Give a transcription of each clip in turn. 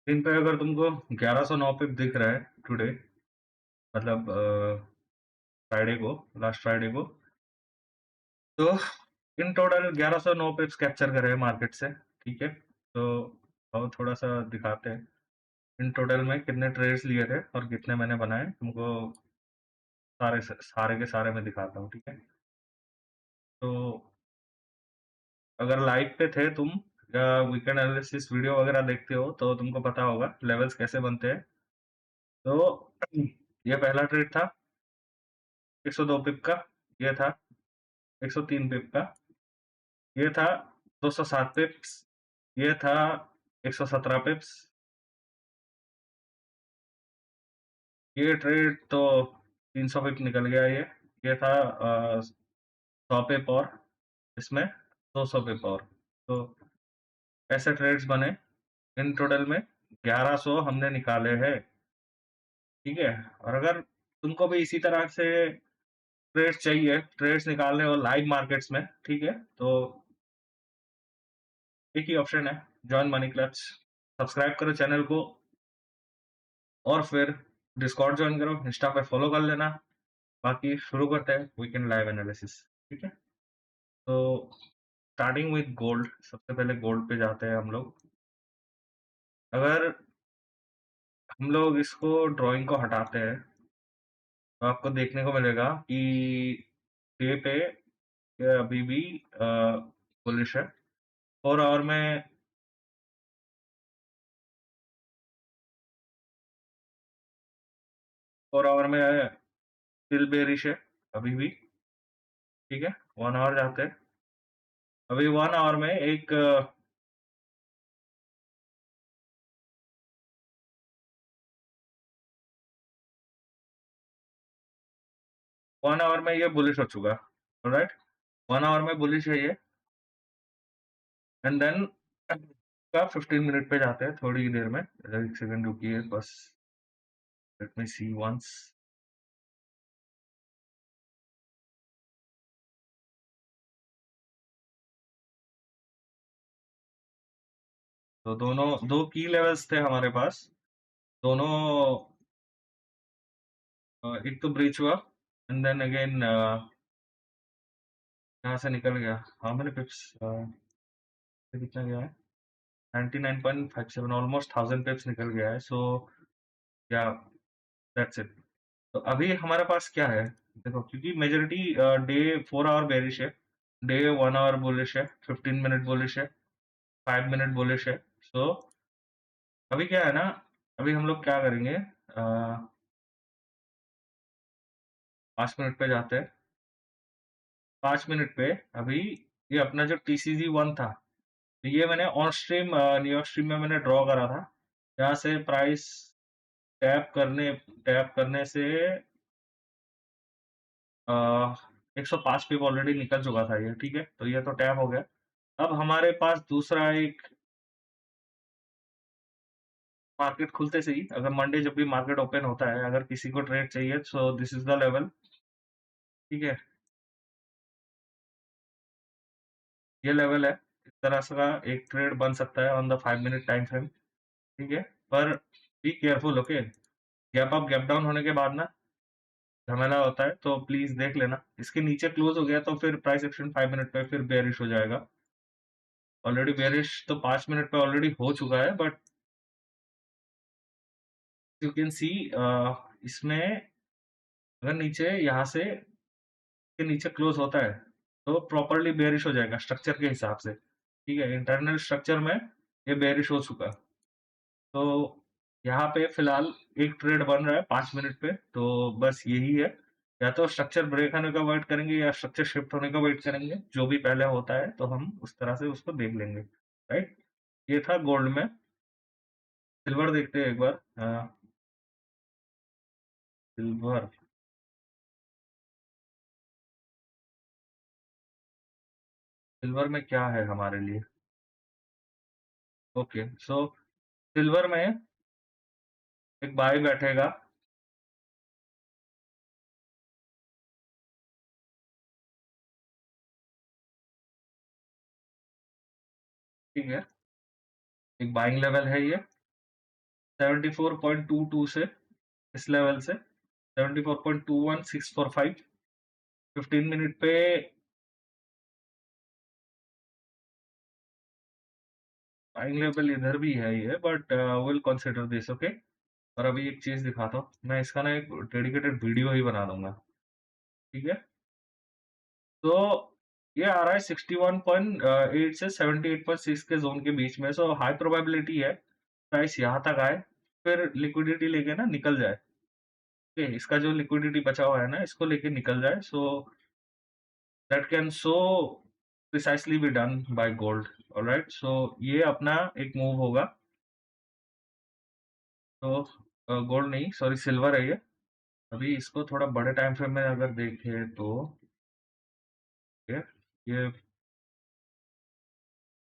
दिन पे अगर तुमको 1109 पिप दिख रहा है टुडे, मतलब फ्राइडे को, लास्ट फ्राइडे को, तो इन टोटल 1109 पिप्स कैप्चर करे हैं मार्केट से, ठीक है? तो आओ थोड़ा-सा दिखाते हैं। इन टोटल में कितने ट्रेड्स लिए थे और कितने मैंने बनाए, तुमको सारे के सारे मैं दिखाता हूँ, ठीक है? तो अगर लाइव पे थे तुम या वीकेंड एनालिसिस वीडियो वगैरह देखते हो, तो तुमको पता होगा लेवल्स कैसे बनते हैं। तो ये पहला ट्रेड था 102 पिप का, ये था 103 पिप का, ये था 207 पिप्स, ये था 117 पिप्स, ये ट्रेड तो 300 पिप निकल गया ये था 100 पिप और इसमें 200 पिप और। तो ऐसे ट्रेड्स बने, इन टोटल में 1100 हमने निकाले हैं, ठीक है? और अगर तुमको भी इसी तरह से ट्रेड्स चाहिए, ट्रेड्स निकालने हो लाइव मार्केट्स में, ठीक है? तो एक ही ऑप्शन है, जॉइन मनी क्लच। सब्सक्राइब करो चैनल को और फिर डिस्कॉर्ड जॉइन करो, इंस्टा पे फॉलो कर लेना। बाकी शुरू करते हैं वीकेंड लाइव एनालिसिस, ठीक है? तो स्टार्टिंग विद गोल्ड, सबसे पहले गोल्ड पे जाते हैं हम लोग। अगर हम लोग इसको ड्राइंग को हटाते हैं, तो आपको देखने को मिलेगा कि डे पे ये अभी भी बुलिश है। 4 आवर में 4 आवर में स्टिल बेरिश है अभी भी, ठीक है? 1 आवर जाते हैं। अभी 1 आवर में एक 1 आवर में ये बुलिश हो चुका है, ऑलराइट? 1 आवर में बुलिश है ये, एंड देन का 15 मिनट पे जाते हैं थोड़ी ही देर में। 1 सेकंड रुकिए बस, लेट मी सी वंस। तो दोनों 2 की लेवल्स थे हमारे पास, दोनों एक तो ब्रीच हुआ एंड देन अगेन यहाँ से निकल गया। हाउ मेनी पिप्स कितना गया है? 99.57, ऑलमोस्ट 1000 पिप्स निकल गया है। सो या दैट्स इट। तो अभी हमारे पास क्या है, देखो, क्योंकि मेजोरिटी डे 4 आवर बेरिश है, डे 1 आवर बुलिश है, 15 मिनट बुलिश है, 5 मिनट बुलिश है। सो अभी क्या है ना, अभी हम लोग क्या करेंगे, 5 मिनट पे जाते हैं। 5 मिनट पे अभी ये अपना जो टीसीजी वन था, तो ये मैंने ऑन स्ट्रीम न्यूयॉर्क स्ट्रीम में मैंने ड्रॉ करा था। यहाँ से प्राइस टैप करने से 105 पिप ऑलरेडी निकल चुका था ये, ठीक है? तो ये तो टैप हो गया। अब हमारे पास दूसरा एक मार्केट खुलते से ही, अगर मंडे जब भी मार्केट ओपन होता है, अगर किसी को ट्रेड चाहिए, so this is the level, ठीक है? ये लेवल है, इस तरह से का एक ट्रेड बन सकता है on the 5 minute time frame, ठीक है? पर be careful, okay? Gap up gap down होने के बाद ना झमेला होता है, तो प्लीज देख लेना। इसके नीचे क्लोज हो गया तो फिर प्राइस एक्शन 5 मिनट पे फिर बेयरिश हो जाएगा। ऑलरेडी बेयरिश तो 5 मिनट पे ऑलरेडी हो चुका है, बट यू कैन सी इसमें अगर नीचे यहाँ से के नीचे क्लोज होता है, तो प्रॉपर्ली बेयरिश हो जाएगा स्ट्रक्चर के हिसाब से, ठीक है? इंटरनल स्ट्रक्चर में ये बेयरिश हो चुका। तो यहाँ पे फिलहाल एक ट्रेड बन रहा है 5 मिनट पे, तो बस यही है। या तो स्ट्रक्चर ब्रेक होने का वेट करेंगे या स्ट्रक्चर शिफ्ट होने का वेट करेंगे, जो भी पहले होता है तो हम उस तरह से उसको देख लेंगे, राइट? ये था गोल्ड में। सिल्वर देखते हैं एक बार। सिल्वर, सिल्वर में क्या है हमारे लिए? ओके, सो सिल्वर में एक बाई बैठेगा, ठीक है? एक बाइंग लेवल है ये, 74.22 से इस लेवल से 74.21645 15 मिनट पे बाइंग लेवल इधर भी है ये, but will consider this, okay. और अभी एक चीज दिखाता हूँ, मैं इसका ना एक डेडिकेटेड वीडियो ही बना दूंगा, ठीक है। तो ये आ रहा है 61.8 से 78.6 के जोन के बीच में, सो हाई प्रोबेबिलिटी है प्राइस यहाँ तक आए, फिर लिक्विडिटी लेके ना निकल जाए। ओके, इसका जो लिक्विडिटी बचा हुआ है ना, इसको लेके निकल जाए, so that can so precisely be done by gold. Alright, so ये अपना एक मूव होगा। तो गोल्ड नहीं, सॉरी, सिल्वर है ये। अभी इसको थोड़ा बड़े टाइम फ्रेम में अगर देखें तो ये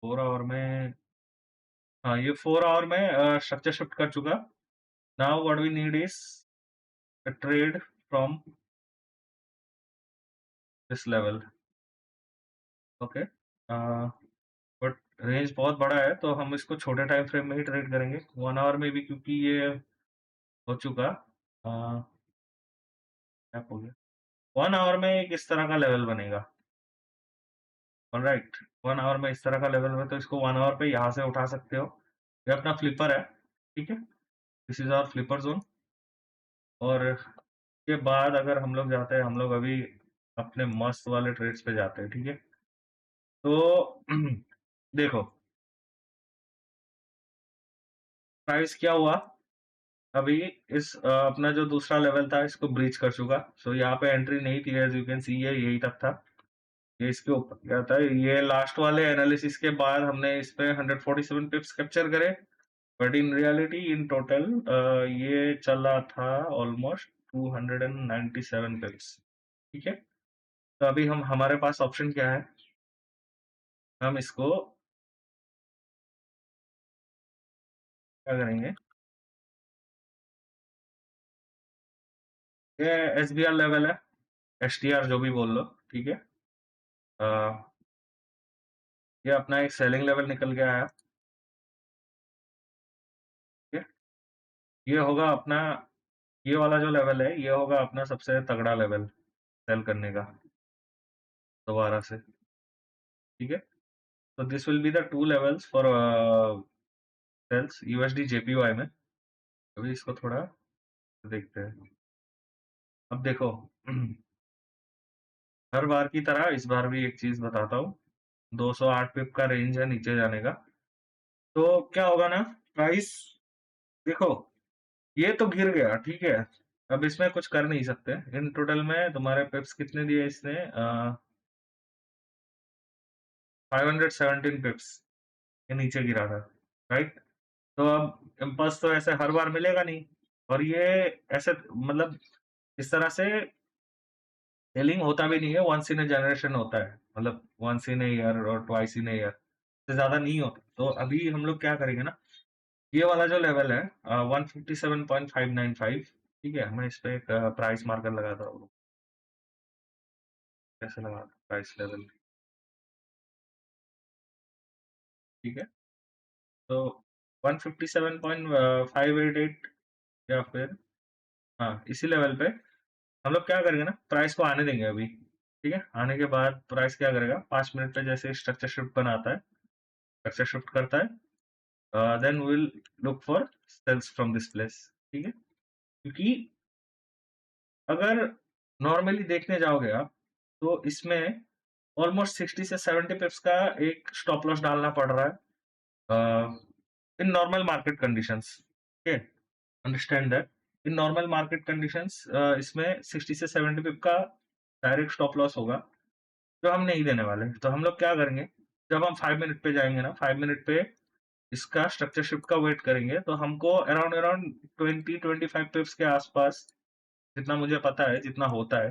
4 आवर में, हाँ, ये 4 आवर में स्ट्रक्चर शिफ्ट कर चुका। Now what we need is a trade from this level, okay. But range बहुत बड़ा है, तो हम इसको छोटे टाइम फ्रेम में ही ट्रेड करेंगे, 1 आवर में भी, क्योंकि ये हो चुका। क्या हो गया, 1 आवर में एक इस तरह का लेवल बनेगा। ऑलराइट, 1 आवर में इस तरह का लेवल में, तो इसको 1 आवर पे यहाँ से उठा सकते हो। ये अपना फ्लिपर है, ठीक है। This is our flipper zone. और के बाद अगर हम लोग जाते हैं, हम लोग अभी अपने मस्त वाले ट्रेड्स पे जाते हैं, ठीक है। तो देखो, प्राइस क्या हुआ अभी, इस अपना जो दूसरा लेवल था इसको ब्रीच कर चुका। सो यहाँ पे एंट्री नहीं थी, एज यू कैन सी, ये यही तक था। ये इसके ऊपर गया था, ये लास्ट वाले एनालिसिस के बाद हमने इस पे 147 पिप्स कैप्चर करे। But in reality, in total ये चला था ऑलमोस्ट 297 पिप्स, ठीक है। तो अभी हम, हमारे पास ऑप्शन क्या है, हम इसको क्या करेंगे, ये एसबीआर लेवल है, एसटीआर जो भी बोल लो, ठीक है। अ, ये अपना एक सेलिंग लेवल निकल के आया, ठीक है। ये होगा अपना, ये वाला जो लेवल है, ये होगा अपना सबसे तगड़ा लेवल सेल करने का दोबारा से, ठीक है। तो this will be the two levels for sales USD JPY में। अभी इसको थोड़ा देखते हैं। अब देखो, हर बार की तरह इस बार भी एक चीज बताता हूँ, 208 पिप का रेंज है नीचे जाने का। तो क्या होगा ना, प्राइस, देखो, ये तो गिर गया, ठीक है। अब इसमें कुछ कर नहीं सकते, इन टोटल में तुम्हारे पिप्स कितने दिए इसने, 517 पिप्स ये नीचे गिरा था, राइट। तो अब इम्पल्स तो ऐसे हर बार मिलेगा नहीं, और ये ऐसे, मतलब इस तरह से सेलिंग होता भी नहीं है, वंस इन ए जनरेशन होता है, मतलब वंस इन ए ईयर और ट्वाइस इन ए ईयर से ज्यादा नहीं होता। तो अभी हम लोग क्या करेंगे ना, ये वाला जो लेवल है 157.595, ठीक है। मैं इस पे एक प्राइस मार्कर लगाता हूँ, कैसे लगा, प्राइस लेवल, ठीक है। तो 157.588 या फिर, हाँ, इसी लेवल पे हम लोग क्या करेंगे ना, प्राइस को आने देंगे अभी, ठीक है। आने के बाद प्राइस क्या करेगा, 5 मिनट पे जैसे स्ट्रक्चर शिफ्ट बनाता है, स्ट्रक्चर शिफ्ट करता है, then will look for sales from this place, ठीक है। क्योंकि अगर नॉर्मली देखने जाओगे आप, तो इसमें ऑलमोस्ट 60 से 70 पिप्स का एक स्टॉप लॉस डालना पड़ रहा है in normal market conditions, okay. Understand that in normal market conditions इसमें 60 से 70 पिप का डायरेक्ट स्टॉप लॉस होगा, जो हम नहीं देने वाले। तो हम लोग क्या करेंगे, जब हम 5 मिनट पे जाएंगे ना, 5 मिनट पे इसका स्ट्रक्चर शिफ्ट का वेट करेंगे, तो हमको अराउंड अराउंड 20-25 पिप्स के आसपास, जितना मुझे पता है, जितना होता है,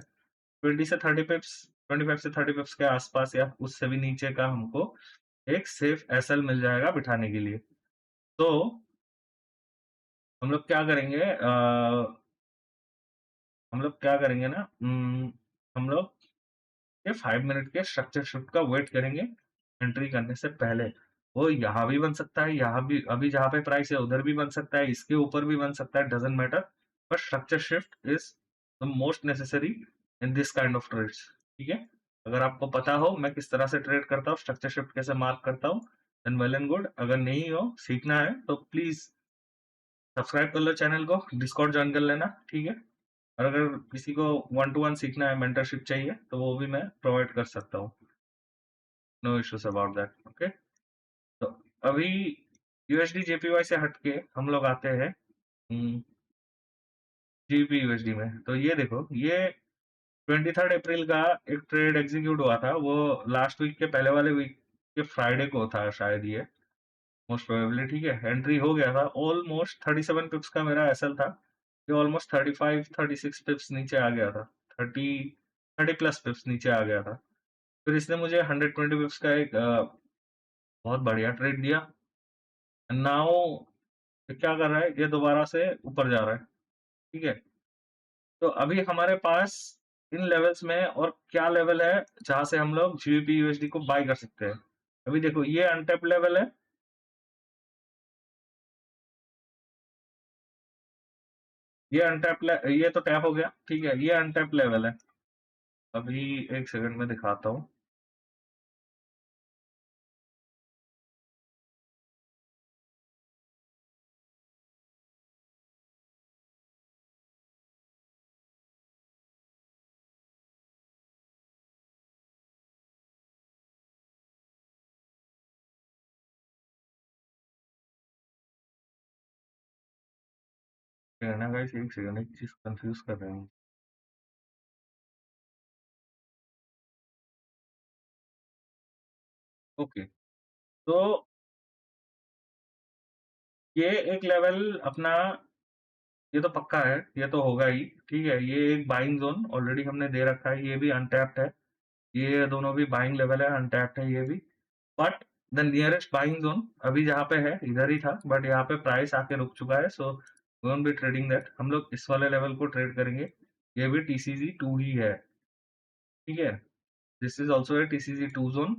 20 से 30 पिप्स, 25 से 30 पिप्स के आसपास या उससे भी नीचे का हमको एक सेफ एसएल मिल जाएगा बिठाने के लिए। तो हम लोग क्या करेंगे, हम लोग क्या करेंगे ना, हम लोग ये 5 मिनट के स्ट्रक्चर शिफ्ट का वेट करेंगे एंट्री करने से पहले। वो यहाँ भी बन सकता है, यहाँ भी अभी जहाँ पे प्राइस है उधर भी बन सकता है, इसके ऊपर भी बन सकता है, doesn't matter. But structure shift is the most necessary in this kind of trades, ठीक है? अगर आपको पता हो मैं किस तरह से ट्रेड करता हूँ, स्ट्रक्चर शिफ्ट कैसे मार्क करता हूँ, देन वेल एंड गुड। अगर नहीं हो, सीखना है तो प्लीज़ सब्सक्राइब कर लो चैनल को, डिस्कॉर्ड जॉइन कर लेना, ठीक है? और अगर किसी को वन टू वन सीखना है, मेंटरशिप चाहिए, तो वो भी मैं प्रोवाइड कर सकता हूँ। No issues about that, okay? तो अभी यूएसडी जेपीवाई से हटके हम लोग आते हैं जीबीपी यूएसडी में। तो ये देखो, ये 23 अप्रैल का एक ट्रेड एग्जीक्यूट हुआ था। वो लास्ट वीक के पहले वाले वीक के फ्राइडे को था शायद, ये मोस्ट प्रोबेबली, ठीक है? एंट्री हो गया था, ऑलमोस्ट 37 पिप्स का मेरा एसएल था। ये ऑलमोस्ट 35-36 पिप्स नीचे आ गया था, 30 प्लस पिप्स नीचे आ गया था। फिर इसने मुझे 120 पिप्स का एक बहुत बढ़िया ट्रेड दिया। नाउ ये क्या कर रहा है, ये दोबारा से ऊपर जा रहा है, ठीक है? तो अभी हमारे पास इन लेवल्स में और क्या लेवल है जहां से हम लोग जीबीपी यूएसडी को बाय कर सकते हैं। अभी देखो, ये अनटैप लेवल है, ये तो टैप हो गया, ठीक है? ये अनटैप लेवल है। अभी एक सेकंड में दिखाता हूँ। ना गाइस, एक सेकंड, एक चीज कंफ्यूज कर रहे हैं। ओके, तो ये एक लेवल अपना, ये तो पक्का है, ये तो होगा ही, ठीक है? ये एक बाइंग जोन ऑलरेडी हमने दे रखा है, ये भी अनटैप्ड है। ये दोनों भी बाइंग लेवल है, अनटैप्ड है ये भी। But the nearest buying zone अभी जहाँ पे है इधर ही था, बट यहाँ पे प्राइस आके रुक चुका है, so we won't be trading that. हम लोग इस वाले लेवल को ट्रेड करेंगे। ये भी टीसीजी 2 ही है, ठीक है? This is also a TCG 2 zone.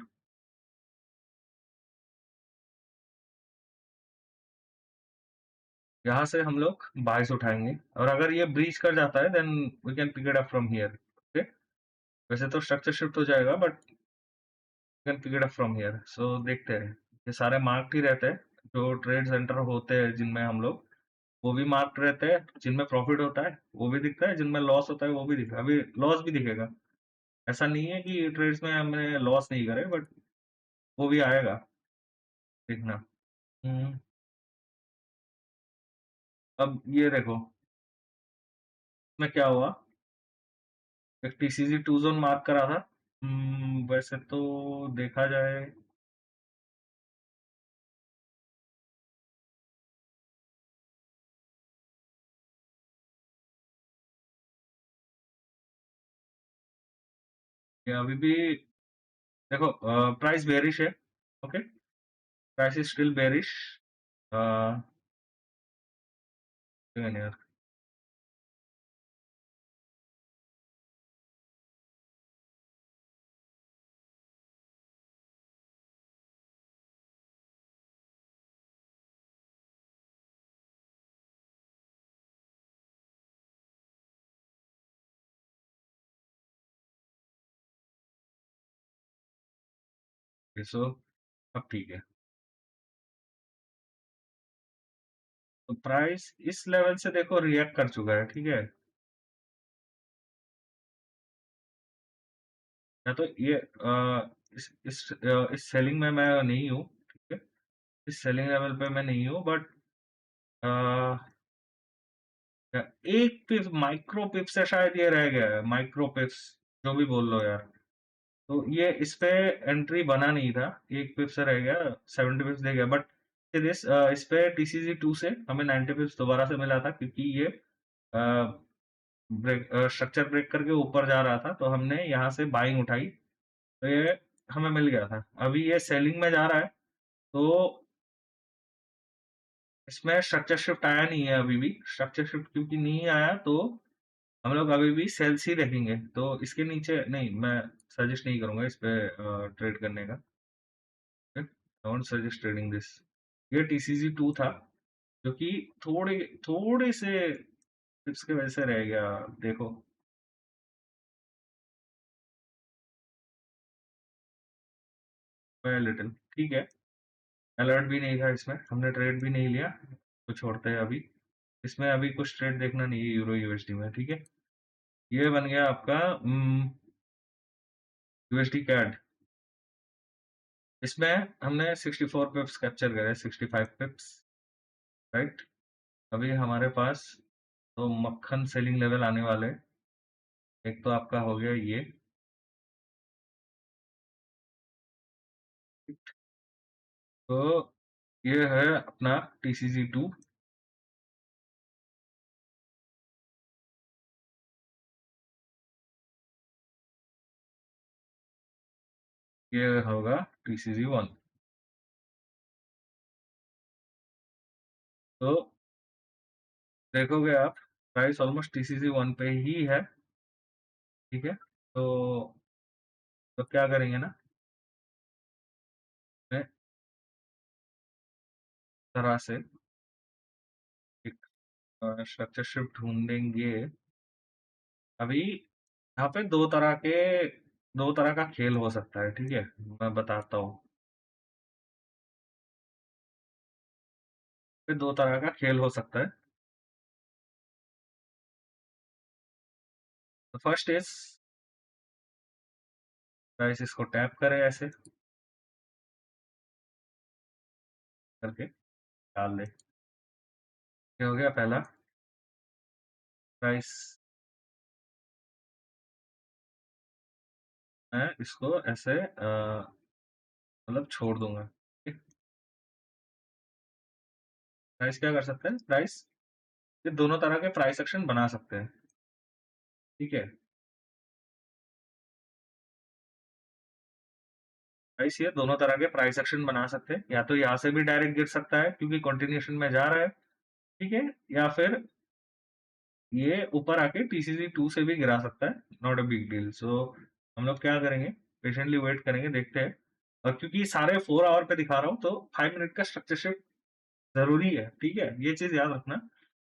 यहाँ से हम लोग बाइस उठाएंगे, और अगर ये ब्रीच कर जाता है then we can pick it up from here, okay? वैसे तो स्ट्रक्चर शिफ्ट हो जाएगा, but can pick it up from here. So देखते हैं। ये सारे मार्क्ड ही रहते हैं, जो ट्रेड सेंटर होते हैं जिनमें हम लोग, वो भी मार्क्ड रहते हैं। जिनमें प्रॉफिट होता है वो भी दिखता है, जिनमें लॉस होता है वो भी दिखता है। अभी लॉस भी दिखेगा, ऐसा नहीं है कि ट्रेड्स में हमने लॉस नहीं करे, बट वो भी आएगा, देखना। हम्म, अब ये देखो, इसमें क्या हुआ, एक टीसीजी 2 जोन मार्क करा था। वैसे तो देखा जाए, ये अभी भी देखो, प्राइस बेरिश है, okay? Price is still bearish. So अब ठीक है। तो प्राइस इस लेवल से देखो रिएक्ट कर चुका है, ठीक है? या तो ये इस सेलिंग में मैं नहीं हूँ, ठीक है? इस सेलिंग लेवल पे मैं नहीं हूँ, बट एक पिप, माइक्रो पिप से शायद ये रह गया है, माइक्रो पिप्स, जो भी बोल लो यार। तो ये इस पे एंट्री बना नहीं था, एक पिप से रह गया, 70 पिप्स दे गया। बट इस पे टीसीजी 2 से हमें 90 पिप्स दोबारा से मिला था, क्योंकि ये ब्रेक, स्ट्रक्चर ब्रेक करके ऊपर जा रहा था, तो हमने यहाँ से बाइंग उठाई, तो ये हमें मिल गया था। अभी ये सेलिंग में जा रहा है, तो इसमें स्ट्रक्चर शिफ्ट आया नहीं है अभी भी। स्ट्रक्चर शिफ्ट क्योंकि नहीं आया, तो हम लोग अभी भी सेल्स ही देखेंगे। तो इसके नीचे नहीं, मैं सजेस्ट नहीं करूंगा इस पे ट्रेड करने का, ठीक? Don't suggest trading this. ये टीसीजी 2 था, जो कि थोड़े थोड़े से टिप्स की वजह से रह गया। देखो, लिटिल ठीक है। अलर्ट भी नहीं था इसमें, हमने ट्रेड भी नहीं लिया, तो छोड़ते हैं अभी। इसमें अभी कुछ ट्रेड देखना नहीं है यूरो यूएसडी में, ठीक है। ये बन गया आपका यूएसडी कैड। इसमें हमने 64 पिप्स कैप्चर करे, 65 पिप्स, राइट। अभी हमारे पास तो मक्खन सेलिंग लेवल आने वाले। एक तो आपका हो गया ये, तो ये है अपना टीसीजी 2। ये होगा टीसीजी 1। तो देखोगे आप, प्राइस ऑलमोस्ट टीसीजी 1 पे ही है, ठीक है। तो क्या करेंगे ना, मैं तरह से एक स्ट्रक्चर शिफ्ट ढूंढेंगे। अभी यहाँ पे दो तरह का खेल हो सकता है, ठीक है। मैं बताता हूँ। फिर दो तरह का खेल हो सकता है। फर्स्ट इज, प्राइस इसको टैप करे ऐसे करके डाल दे। ये हो गया पहला। प्राइस, मैं इसको ऐसे मतलब छोड़ दूंगा, ठीक? प्राइस क्या कर सकते हैं, प्राइस ये दोनों तरह के प्राइस एक्शन बना सकते हैं, ठीक है। प्राइस ये दोनों तरह के प्राइस एक्शन बना सकते हैं, या तो यहाँ से भी डायरेक्ट गिर सकता है क्योंकि कंटिन्यूएशन में जा रहा है, ठीक है। या फिर ये ऊपर आके टीसीजी 2 से भी गिरा सकता है, नॉट अ बिग डील। सो हम लोग क्या करेंगे, पेशेंटली वेट करेंगे, देखते हैं। और क्योंकि सारे 4 आवर पे दिखा रहा हूँ, तो 5 मिनट का स्ट्रक्चर शिफ्ट जरूरी है, ठीक है। ये चीज याद रखना।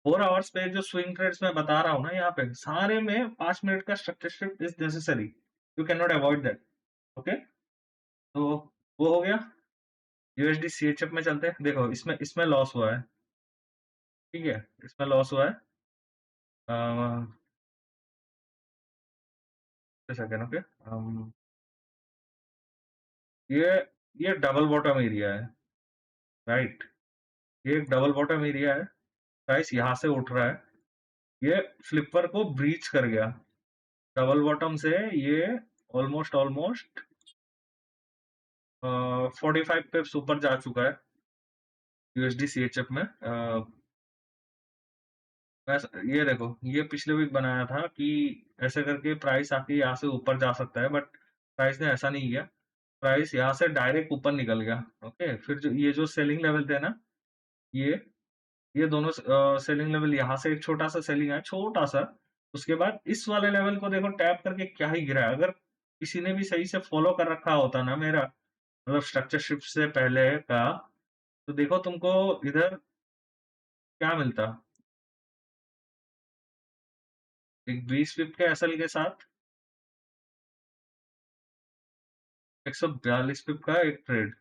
4 आवर्स पे जो स्विंग ट्रेड्स मैं बता रहा हूँ ना, यहाँ पे सारे में 5 मिनट का structure shift is necessary. You can not avoid that, okay. तो वो हो गया। यूएसडी सीएचएफ में चलते हैं। देखो, इसमें इसमें लॉस हुआ है, ठीक है। इसमें लॉस हुआ है, सेकेंड, ओके। ये ये डबल बॉटम एरिया है, राइट। ये एक डबल बॉटम एरिया है। प्राइस यहाँ से उठ रहा है, ये फ्लिपर को ब्रीच कर गया। डबल बॉटम से ये ऑलमोस्ट ऑलमोस्ट 45 पिप्स ऊपर जा चुका है यूएसडी सीएचएफ में। ये देखो, ये पिछले वीक बनाया था कि ऐसे करके प्राइस आके यहाँ से ऊपर जा सकता है, बट प्राइस ने ऐसा नहीं किया। प्राइस यहाँ से डायरेक्ट ऊपर निकल गया, ओके। फिर जो ये जो सेलिंग लेवल थे ना, ये ये दोनों सेलिंग लेवल, यहाँ से एक छोटा सा सेलिंग है, छोटा सा। उसके बाद इस वाले लेवल को देखो, टैप करके क्या ही गिरा है। अगर किसी ने भी सही से फॉलो कर रखा होता ना मेरा, मतलब स्ट्रक्चर शिफ्ट से पहले का, तो देखो तुमको इधर क्या मिलता। एक 20 पिप के एसएल के साथ 142 पिप का एक ट्रेड,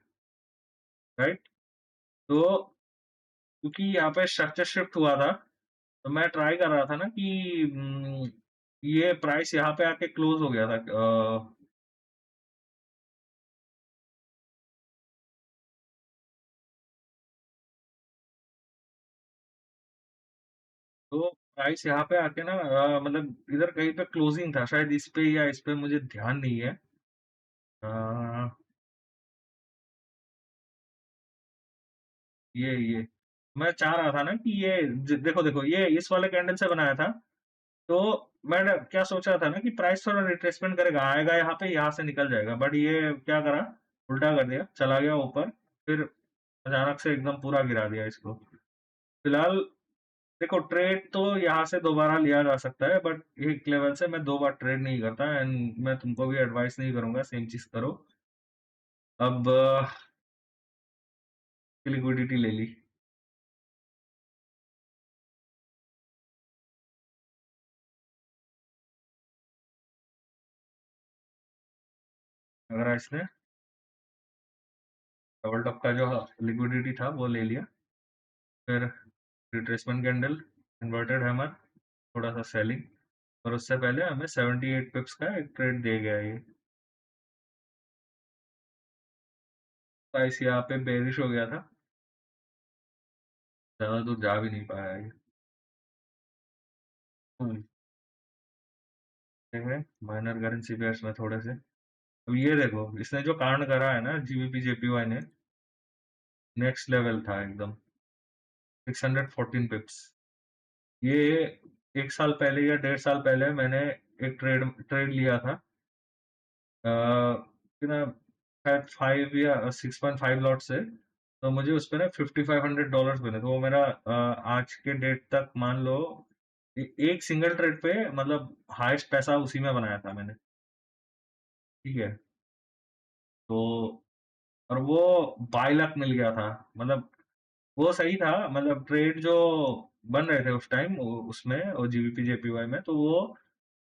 राइट। तो क्योंकि यहाँ पे स्ट्रक्चर शिफ्ट हुआ था, तो मैं ट्राई कर रहा था ना कि ये प्राइस यहाँ पे आके क्लोज हो गया था। तो प्राइस यहाँ पे आके ना मतलब इधर कहीं पे क्लोजिंग था शायद, इस पे या इस पे, मुझे ध्यान नहीं है। अ, ये मैं चाह रहा था ना कि ये देखो देखो, ये इस वाले कैंडल से बनाया था। तो मैं क्या सोच रहा था ना कि प्राइस थोड़ा रिट्रेसमेंट करेगा, आएगा यहाँ पे, यहाँ से निकल जाएगा। बट ये क्या करा, उल्टा कर दिया, चला गया ऊपर, फिर अचानक से एकदम पूरा गिरा दिया इसको। फिलहाल देखो, ट्रेड तो यहाँ से दोबारा लिया जा सकता है, बट एक लेवल से मैं 2 बार ट्रेड नहीं करता, एंड मैं तुमको भी एडवाइस नहीं करूंगा सेम चीज करो। अब लिक्विडिटी ले ली। अगर इसने डबल टॉप का जो लिक्विडिटी था वो ले लिया, फिर रिट्रेसमेंट कैंडल, इन्वर्टेड हैमर, थोड़ा सा सेलिंग, और उससे पहले हमें 78 पिप्स का एक ट्रेड दे गया ये। प्राइस यहाँ पे बेरिश हो गया था, ज़्यादा दूर जा भी नहीं पाया ये। हम्म, देख रहे हैं माइनर करेंसी पेयर्स में थोड़े से। अब ये देखो इसने जो कांड करा है ना जीबीपी जेपीवाई ने, नेक्स्ट लेवल था एकदम। 614 पिप्स। ये 1 साल पहले या 1.5 साल पहले मैंने एक ट्रेड ट्रेड लिया था, कितना, शायद 5 या 6.5 लॉट से। तो मुझे उस पे ना $5500 मिले, तो वो मेरा आज के डेट तक मान लो एक सिंगल ट्रेड पे मतलब हाईएस्ट पैसा उसी में बनाया था मैंने। ठीक है, तो और वो बाय लक मिल गया था, मतलब वो सही था, मतलब ट्रेड जो बन रहे थे उस टाइम उसमें और जीबीपी जेपीवाई में, तो वो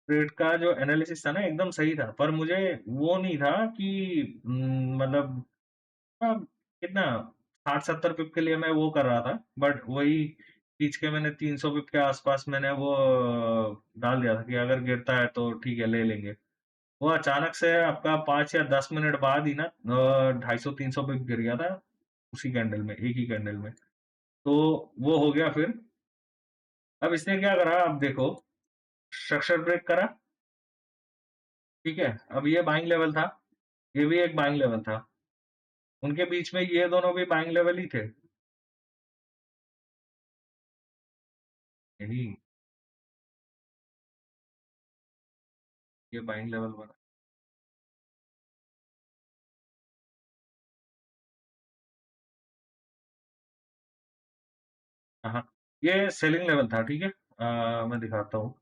ट्रेड का जो एनालिसिस था ना एकदम सही था, पर मुझे वो नहीं था कि मतलब कितना 60-70 पिप के लिए मैं वो कर रहा था, बट वही खींच के मैंने 300 पिप के आसपास मैंने वो डाल दिया था कि अगर गिरता है तो ठीक है ले लेंगे। वो अचानक से आपका 5 या 10 मिनट बाद ही ना 250-300 पिप गिर गया था उसी कैंडल में, एक ही कैंडल में। तो वो हो गया फिर। अब इसने क्या करा, अब देखो स्ट्रक्चर ब्रेक करा, ठीक है, अब ये बाइंग लेवल था, ये भी एक बाइंग लेवल था, उनके बीच में ये दोनों भी बाइंग लेवल ही थे। नहीं, ये बाइंग लेवल बना। हाँ, ये सेलिंग लेवल था, ठीक है। मैं दिखाता हूँ।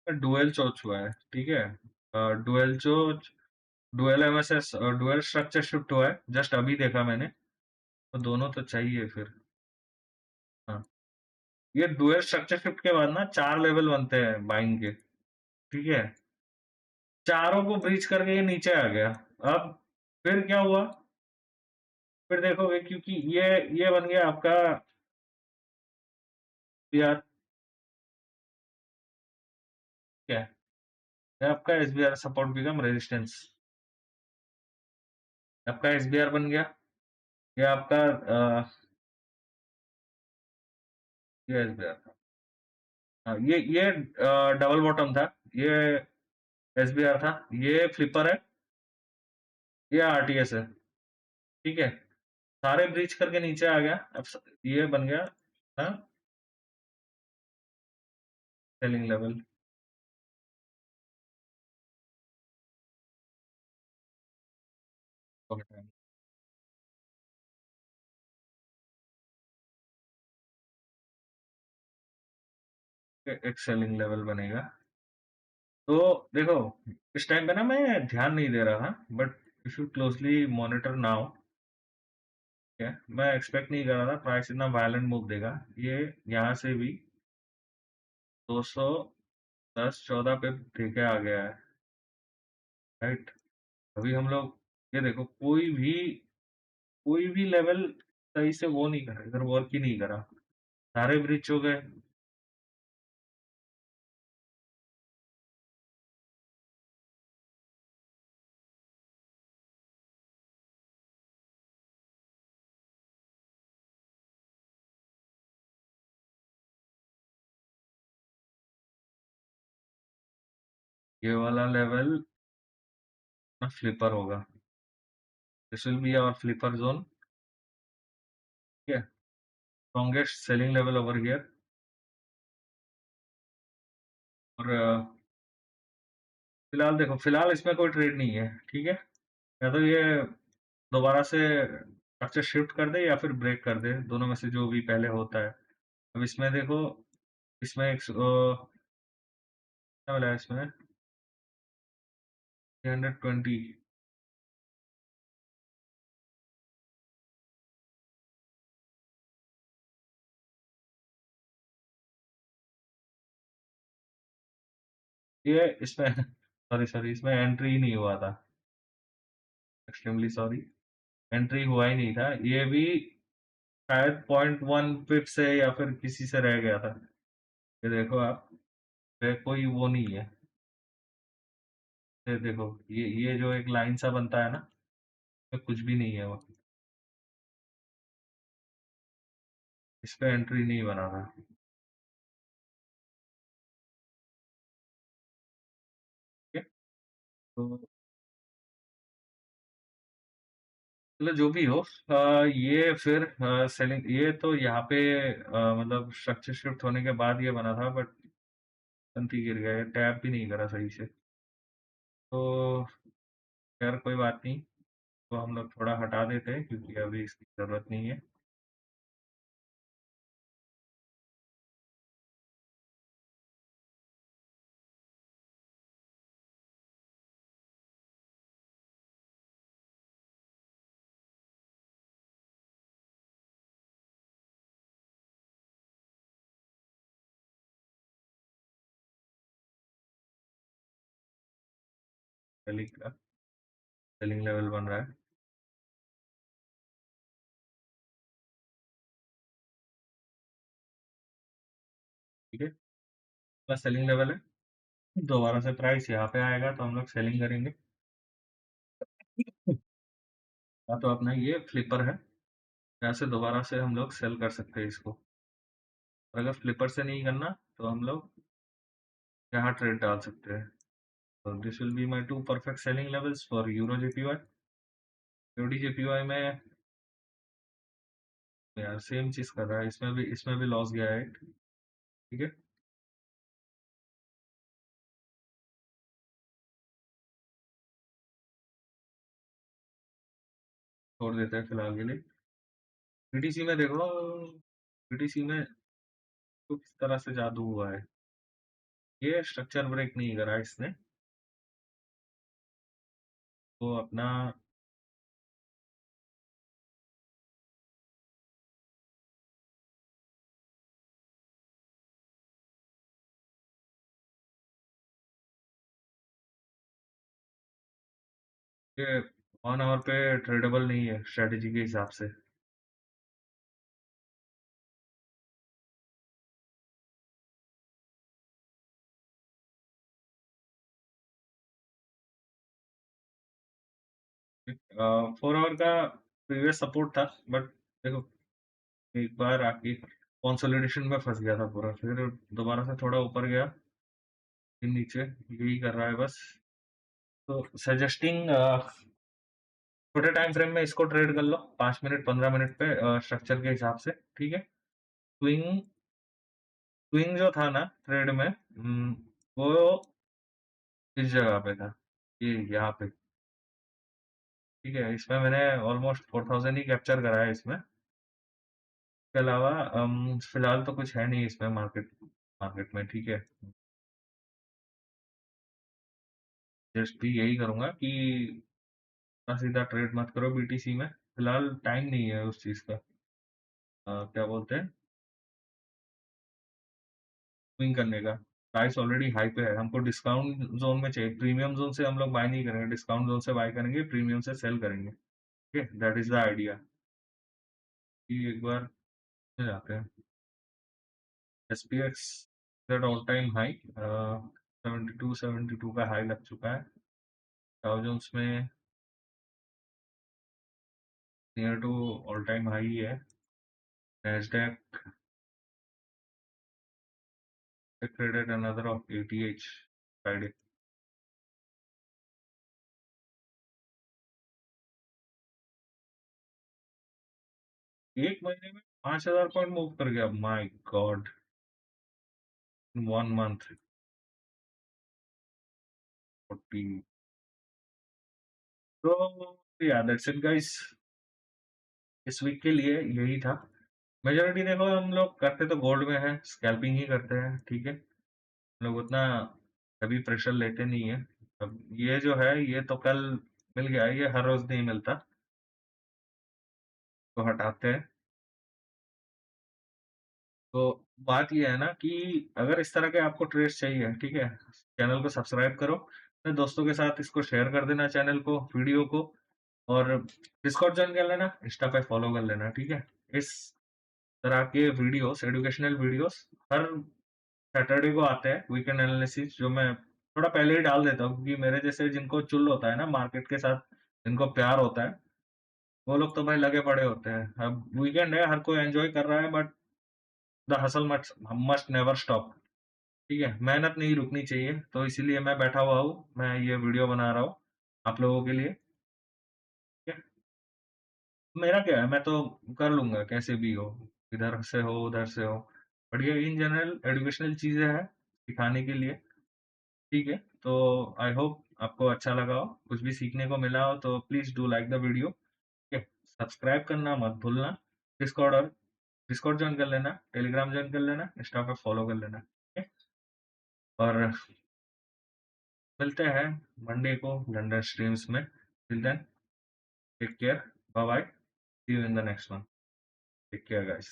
डुअल चोच हुआ है, ठीक है। डुअल चोच, डुअल एमएसएस और डुअल स्ट्रक्चर शिफ्ट हुआ है, जस्ट अभी देखा मैंने, तो दोनों तो चाहिए फिर। हाँ, ये डुअल स्ट्रक्चर शिफ्ट के बाद ना 4 लेवल बनते हैं बाइंग के, ठीक है। चारों को ब्रीच करके ये नीचे आ गया। अब फिर क्या हुआ, फिर देखोगे क्योंकि ये बन गया आपका यार, क्या है, ये आपका एसबीआर सपोर्ट बिकम रेजिस्टेंस, आपका एसबीआर बन गया। ये आपका ये एसबीआर था। हाँ, ये डबल बॉटम था, ये एसबीआर था, ये फ्लिपर है, ये आरटीएस है, ठीक है। सारे ब्रीच करके नीचे आ गया। अब ये बन गया हाँ, सेलिंग लेवल। एक सेलिंग लेवल बनेगा। तो देखो इस टाइम पे ना मैं ध्यान नहीं दे रहा था, but if you closely monitor now, क्या मैं एक्सपेक्ट नहीं कर रहा था प्राइस इतना वायलेंट मूव देगा। ये यहाँ से भी 210-14 पे देके आ गया है, राइट। अभी हम लोग ये देखो कोई भी लेवल सही से वो नहीं करा, इधर वर्क ही नहीं करा, सारे ब्रिज हो गए। ये वाला लेवल ना फ्लिपर होगा, this will be our flipper zone, ठीक है। Strongest selling level over here. और फिलहाल देखो, फिलहाल इसमें कोई ट्रेड नहीं है, ठीक है। या तो ये दोबारा से स्ट्रक्चर शिफ्ट कर दे या फिर ब्रेक कर दे, दोनों में से जो भी पहले होता है। अब इसमें देखो इसमें क्या मिला है इसमें 320। ये इसमें सॉरी सॉरी, इसमें एंट्री ही नहीं हुआ था। एक्सट्रीमली सॉरी, एंट्री हुआ ही नहीं था ये भी। शायद 0.1 पिप से या फिर किसी से रह गया था। ये देखो आप, ये कोई वो नहीं है। ये देखो, ये जो एक लाइन सा बनता है ना, तो कुछ भी नहीं है वो। इस पे एंट्री नहीं बना था। ठीक है, तो चलो जो भी हो, ये फिर सेलिंग, ये तो यहाँ पे मतलब स्ट्रक्चर शिफ्ट होने के बाद ये बना था, बट गलती गिर गया, ये टैप भी नहीं करा सही से। तो खैर कोई बात नहीं, तो हम लोग थोड़ा हटा देते हैं क्योंकि अभी इसकी ज़रूरत नहीं है। सेलिंग का सेलिंग लेवल बन रहा है। ठीक है, बस सेलिंग लेवल है। दोबारा से प्राइस यहाँ पे आएगा तो हम लोग सेलिंग करेंगे। या तो अपना ये फ्लिपर है, यहाँ से दोबारा से हम लोग सेल कर सकते हैं इसको। और अगर फ्लिपर से नहीं करना तो हम लोग यहाँ ट्रेड डाल सकते हैं। तो this will be my two perfect selling levels for euro JPY. यूडी जेपीवाई में यार सेम चीज कर रहा है, इसमें भी लॉस गया है। ठीक है, छोड़ देते हैं फिलहाल के लिए। बीटीसी में देखो, बीटीसी में तो किस तरह से जादू हुआ है। ये स्ट्रक्चर ब्रेक नहीं करा इसने, तो अपना ये 1 आवर पे ट्रेडेबल नहीं है स्ट्रेटेजी के हिसाब से। फोर आवर का प्रीवियस सपोर्ट था, बट देखो एक बार आके कंसोलिडेशन में फंस गया था पूरा, फिर दोबारा से थोड़ा ऊपर गया, फिर नीचे, यही कर रहा है बस। तो सजेस्टिंग छोटे टाइम फ्रेम में इसको ट्रेड कर लो, 5 मिनट 15 मिनट पे स्ट्रक्चर के हिसाब से। ठीक है, स्विंग स्विंग जो था ना ट्रेड में, वो इस जगह पे था, ये यहाँ पे। ठीक है, इसमें मैंने ऑलमोस्ट 4000 ही कैप्चर करा है इसमें। इसके अलावा फिलहाल तो कुछ है नहीं इसमें मार्केट मार्केट में। ठीक है, जस्ट भी यही करूंगा कि सीधा सीधा ट्रेड मत करो बीटीसी में, फिलहाल टाइम नहीं है उस चीज का। क्या बोलते हैं, स्विंग करने का। प्राइस ऑलरेडी हाई पे है, हमको डिस्काउंट जोन में चाहिए। प्रीमियम जोन से हम लोग बाय नहीं करेंगे, डिस्काउंट जोन से बाय करेंगे, प्रीमियम से सेल करेंगे। ठीक है, दैट इज द आइडिया। कि एक बार जाते हैं SPX that all time high, 72 का हाई लग चुका है। डाउ जोन्स में near to all time high है। Nasdaq traded another of 88 Friday. एक महीने में 5000 पॉइंट मूव कर गया, माय गॉड। In 1 month 40। तो या दैट्स इट गाइस, इस वीक के लिए यही था। मेजॉरिटी देखो हम लोग करते तो गोल्ड में है, स्कैल्पिंग ही करते हैं, ठीक है? हम लोग उतना कभी प्रेशर लेते नहीं है। अब ये जो है, ये तो कल मिल गया, ये हर रोज़ नहीं मिलता, तो हटाते हैं। तो बात ये है ना कि अगर इस तरह के आपको ट्रेड्स चाहिए, ठीक है? चैनल को सब्सक्राइब करो, अपने दोस्तों के साथ इसको शेयर कर देना चैनल को, वीडियो को और डिस्कॉर्ड जॉइन कर लेना, इंस्टा पे फॉलो कर लेना, ठीक है? इस तरह के वीडियोस, एजुकेशनल वीडियोस हर सैटरडे को आते हैं, वीकेंड एनालिसिस जो मैं थोड़ा पहले ही डाल देता हूँ क्योंकि मेरे जैसे जिनको चुल होता है ना मार्केट के साथ, जिनको प्यार होता है, वो लोग तो भाई लगे पड़े होते हैं। अब वीकेंड है, हर कोई एन्जॉय कर रहा है but the hustle must never stop. ठीक है? मेहनत नहीं रुकनी चाहिए, तो इसीलिए मैं बैठा हुआ हूँ, मैं ये वीडियो बना रहा हूँ आप लोगों के लिए, ठीक है? मेरा क्या है, मैं तो कर लूँगा कैसे भी हो, इधर से हो, उधर से हो। बट ये इन जनरल एजुकेशनल चीज़ें हैं, सिखाने के लिए, ठीक है? तो आई होप आपको अच्छा लगा हो, कुछ भी सीखने को मिला हो तो please do like the video, ठीक है? सब्सक्राइब करना मत भूलना, डिस्कॉर्ड और डिस्कॉर्ड जॉइन कर लेना, टेलीग्राम जॉइन कर लेना, इंस्टा पे फॉलो कर लेना, ठीक है? और मिलते हैं मंडे को लंडन स्ट्रीम्स में। Till then take care, bye bye, see you in the next one. Take care guys.